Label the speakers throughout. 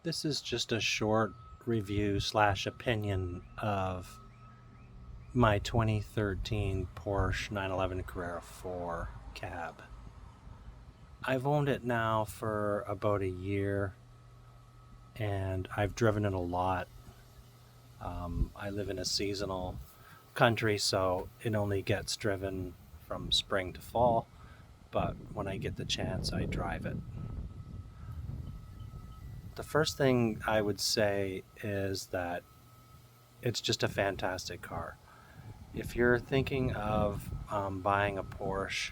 Speaker 1: This is just a short review slash opinion of my 2013 Porsche 911 Carrera 4 cab. I've owned it now for about a year and I've driven it a lot. I live in a seasonal country, so it only gets driven from spring to fall, but when I get the chance, I drive it. The first thing I would say is that it's just a fantastic car. If you're thinking of buying a Porsche,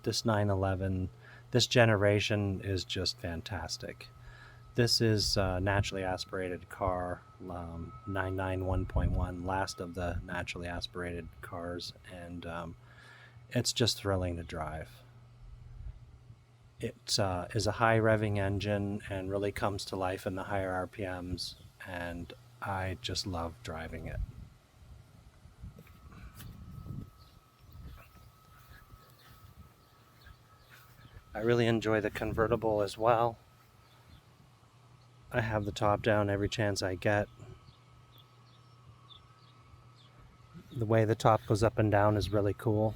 Speaker 1: this 911, this generation is just fantastic. This is a naturally aspirated car, 991.1, last of the naturally aspirated cars, and it's just thrilling to drive. It is a high revving engine and really comes to life in the higher RPMs, and I just love driving it. I really enjoy the convertible as well. I have the top down every chance I get. The way the top goes up and down is really cool.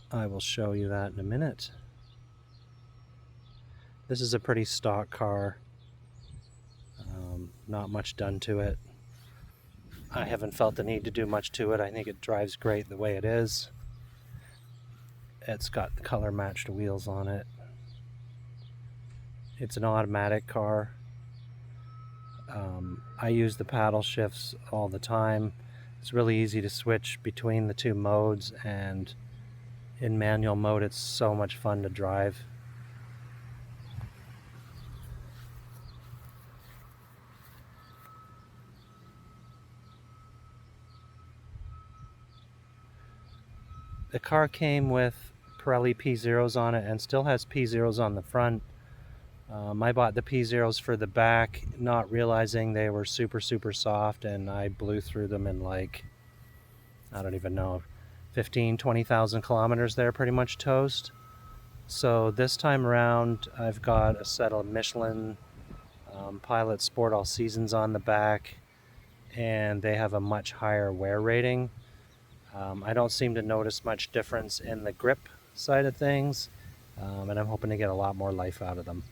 Speaker 1: I will show you that in a minute. This is a pretty stock car. Not much done to it. I haven't felt the need to do much to it. I think it drives great the way it is. It's got color matched wheels on it. It's an automatic car. I use the paddle shifts all the time. It's really easy to switch between the two modes, and in manual mode it's so much fun to drive. The car came with Pirelli P0s on it and still has P0s on the front. I bought the P0s for the back, not realizing they were super soft, and I blew through them in like, I don't even know, 20,000 kilometers there, pretty much toast. So this time around I've got a set of Michelin Pilot Sport All Seasons on the back, and they have a much higher wear rating. I don't seem to notice much difference in the grip side of things, and I'm hoping to get a lot more life out of them.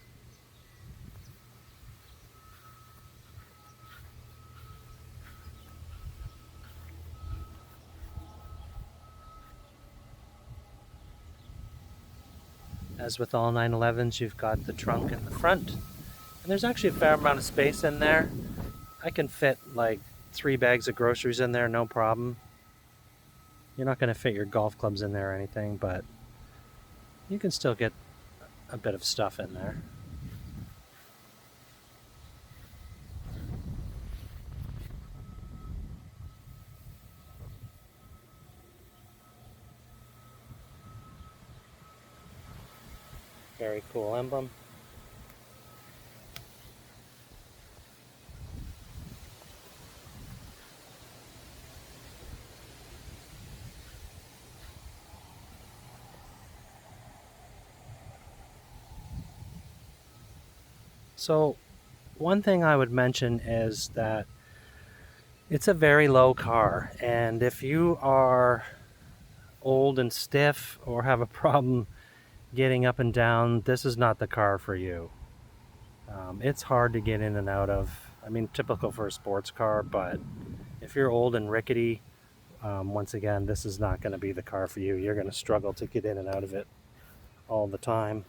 Speaker 1: As with all 911s, you've got the trunk in the front, and there's actually a fair amount of space in there. I can fit like 3 bags of groceries in there, no problem. You're not going to fit your golf clubs in there or anything, but you can still get a bit of stuff in there. Very cool emblem. So one thing I would mention is that it's a very low car, and if you are old and stiff or have a problem getting up and down, this is not the car for you. It's hard to get in and out of. I mean, typical for a sports car, but if you're old and rickety, once again, this is not going to be the car for you. You're going to struggle to get in and out of it all the time.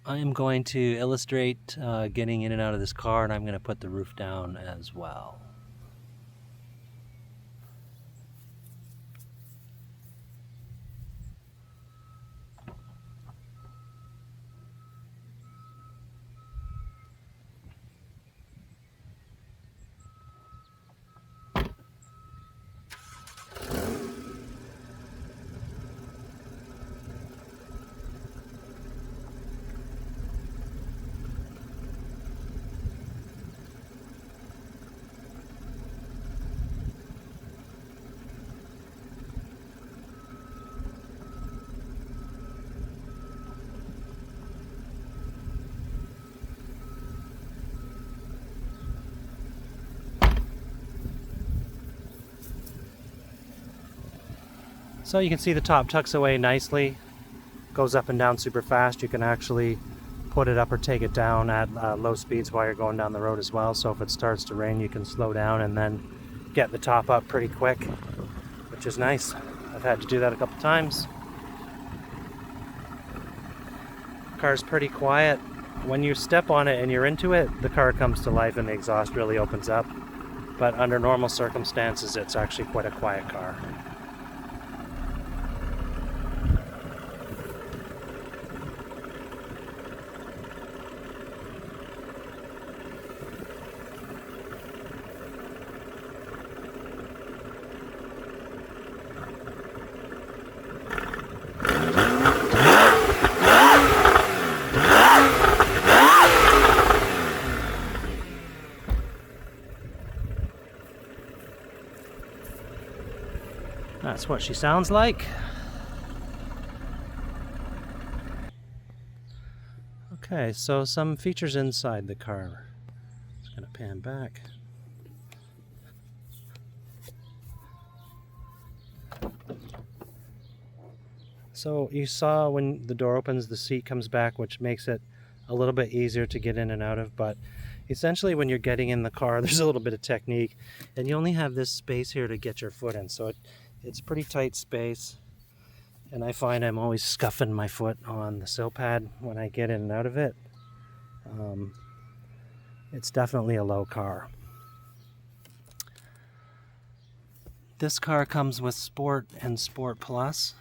Speaker 1: I am going to illustrate getting in and out of this car, and I'm going to put the roof down as well. So you can see the top tucks away nicely, goes up and down super fast. You can actually put it up or take it down at low speeds while you're going down the road as well. So if it starts to rain, you can slow down and then get the top up pretty quick, which is nice. I've had to do that a couple times. Car's pretty quiet. When you step on it and you're into it, the car comes to life and the exhaust really opens up. But under normal circumstances, it's actually quite a quiet car. That's what she sounds like. Okay, so some features inside the car. Just gonna pan back. So you saw when the door opens, the seat comes back, which makes it a little bit easier to get in and out of, but essentially when you're getting in the car, there's a little bit of technique, and you only have this space here to get your foot in, so it's pretty tight space, and I find I'm always scuffing my foot on the sill pad when I get in and out of it. It's definitely a low car. This car comes with Sport and Sport Plus.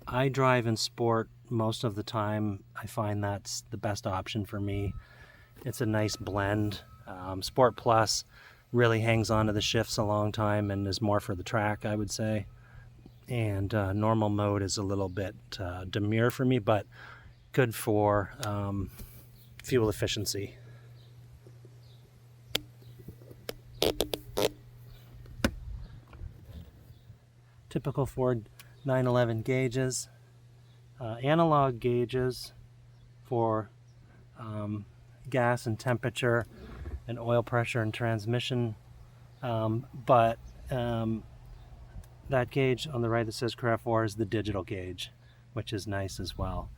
Speaker 1: I drive in Sport most of the time. I find that's the best option for me. It's a nice blend. Sport Plus really hangs on to the shifts a long time and is more for the track, I would say. And normal mode is a little bit demure for me, but good for fuel efficiency. Typical Ford 911 gauges, analog gauges for gas and temperature and oil pressure and transmission, but that gauge on the right that says Carrera 4 is the digital gauge, which is nice as well.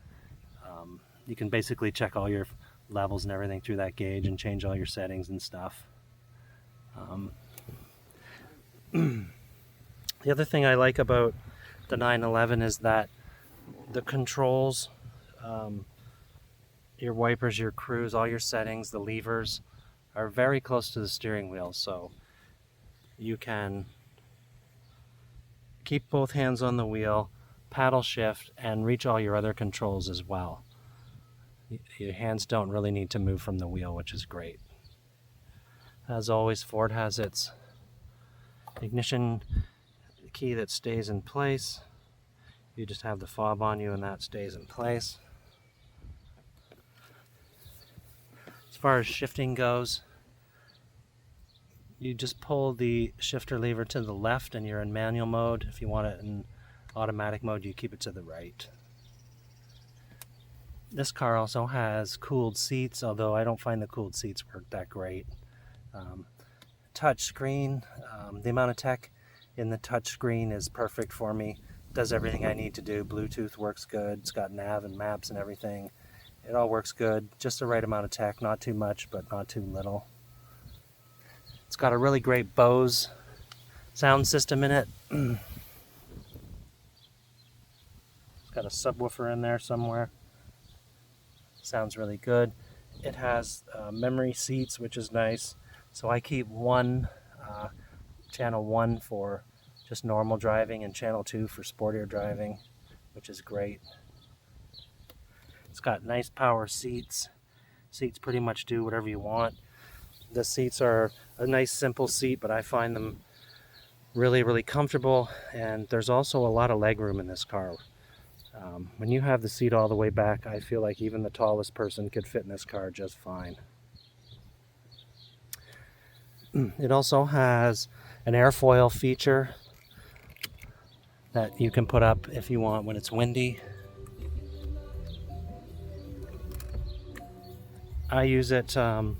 Speaker 1: You can basically check all your levels and everything through that gauge and change all your settings and stuff. The other thing I like about the 911 is that the controls, your wipers, your cruise, all your settings, the levers are very close to the steering wheel, so you can keep both hands on the wheel, paddle shift, and reach all your other controls as well. Your hands don't really need to move from the wheel, which is great. As always, Ford has its ignition key that stays in place. You just have the fob on you and that stays in place. As far as shifting goes, you just pull the shifter lever to the left and you're in manual mode. If you want it in automatic mode, you keep it to the right. This car also has cooled seats, although I don't find the cooled seats work that great. Touch screen, the amount of tech in the touch screen is perfect for me. Does everything I need to do. Bluetooth works good. It's got nav and maps and everything. It all works good. Just the right amount of tech, not too much, but not too little. It's got a really great Bose sound system in it. It's got a subwoofer in there somewhere. Sounds really good. It has memory seats, which is nice. So I keep channel 1 for just normal driving and channel 2 for sportier driving, which is great. It's got nice power seats. Seats pretty much do whatever you want. The seats are a nice simple seat, but I find them really, really comfortable, and there's also a lot of leg room in this car. When you have the seat all the way back, I feel like even the tallest person could fit in this car just fine. It also has an airfoil feature that you can put up if you want when it's windy. I use it on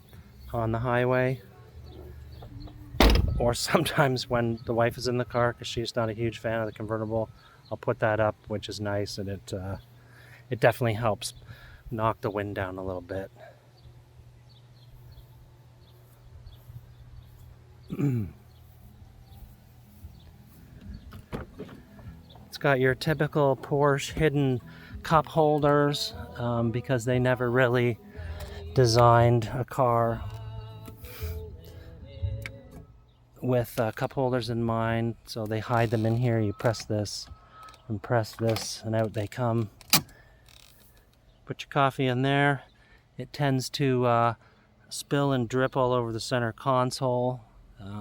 Speaker 1: the highway. or sometimes when the wife is in the car, because she's not a huge fan of the convertible, I'll put that up, which is nice, and it definitely helps knock the wind down a little bit. It's got your typical Porsche hidden cup holders, because they never really designed a car with cup holders in mind, so they hide them in here. You press this and press this and out they come. Put your coffee in there. It tends to spill and drip all over the center console,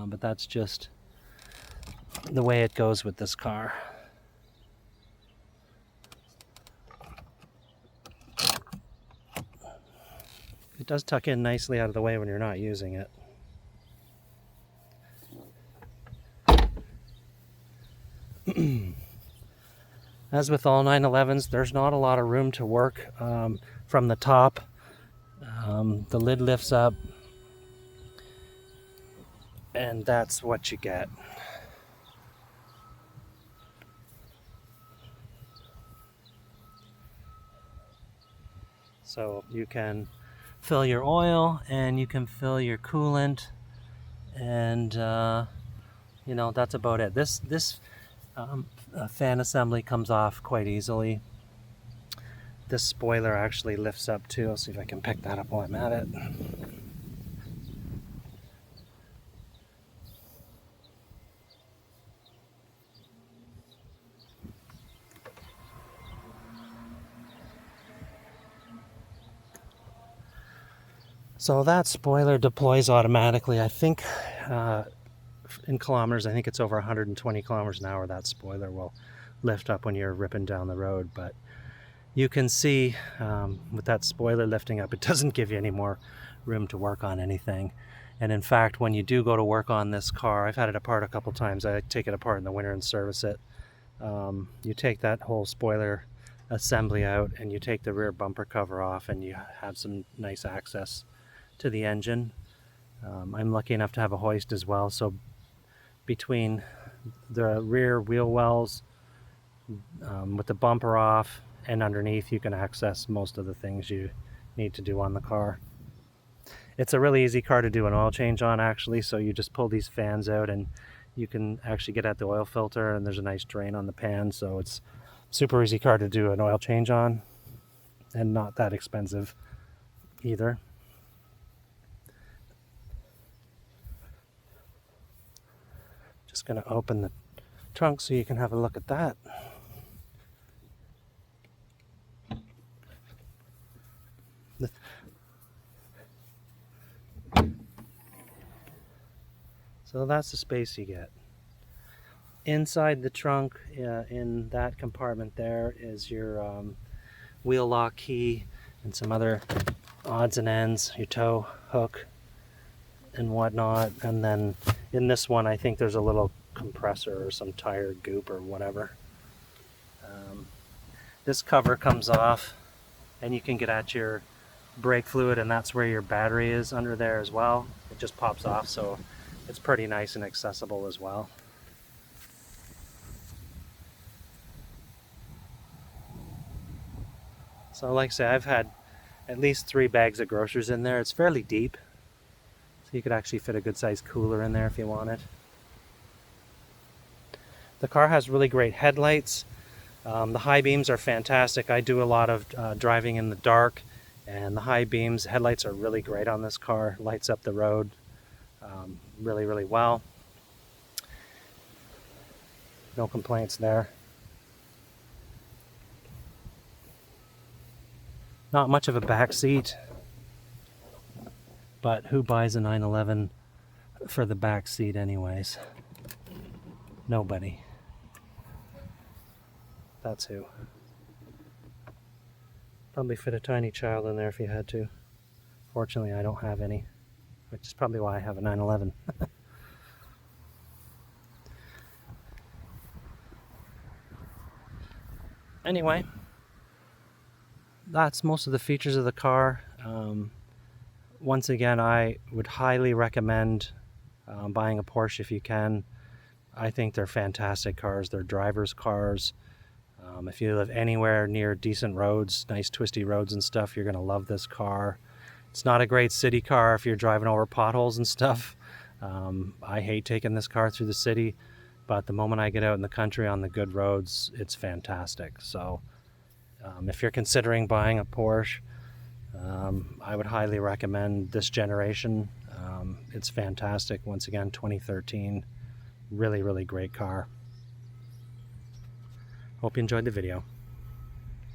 Speaker 1: but that's just the way it goes with this car. It does tuck in nicely out of the way when you're not using it. As with all 911s, there's not a lot of room to work from the top. The lid lifts up, and that's what you get. So you can fill your oil and you can fill your coolant, and you know, that's about it. This fan assembly comes off quite easily. This spoiler actually lifts up too. I'll see if I can pick that up while I'm at it. So that spoiler deploys automatically. I think in kilometers, I think it's over 120 kilometers an hour. That spoiler will lift up when you're ripping down the road. But you can see with that spoiler lifting up, it doesn't give you any more room to work on anything. And in fact, when you do go to work on this car, I've had it apart a couple times. I take it apart in the winter and service it. You take that whole spoiler assembly out and you take the rear bumper cover off, and you have some nice access to the engine. I'm lucky enough to have a hoist as well, so between the rear wheel wells with the bumper off and underneath, you can access most of the things you need to do on the car. It's a really easy car to do an oil change on, actually. So you just pull these fans out and you can actually get at the oil filter, and there's a nice drain on the pan, so it's super easy car to do an oil change on, and not that expensive either. Just going to open the trunk so you can have a look at that. So that's the space you get. Inside the trunk, in that compartment there, is your wheel lock key and some other odds and ends, your tow hook and whatnot. And then in this one, I think there's a little compressor or some tire goop or whatever. This cover comes off and you can get at your brake fluid, and that's where your battery is under there as well. It just pops off, so it's pretty nice and accessible as well. So like I say, I've had at least 3 bags of groceries in there. It's fairly deep, so you could actually fit a good sized cooler in there if you wanted. The car has really great headlights. The high beams are fantastic. I do a lot of driving in the dark, and the high beams, headlights are really great on this car. Lights up the road really, really well. No complaints there. Not much of a back seat, but who buys a 911 for the back seat anyways? Nobody. That's who. Probably fit a tiny child in there if you had to. Fortunately, I don't have any, which is probably why I have a 911. Anyway, that's most of the features of the car. Once again, I would highly recommend buying a Porsche if you can. I think they're fantastic cars. They're driver's cars. If you live anywhere near decent roads, nice twisty roads and stuff, you're going to love this car. It's not a great city car if you're driving over potholes and stuff. I hate taking this car through the city, but the moment I get out in the country on the good roads, it's fantastic. So if you're considering buying a Porsche, I would highly recommend this generation. It's fantastic. Once again, 2013. Really, really great car. Hope you enjoyed the video.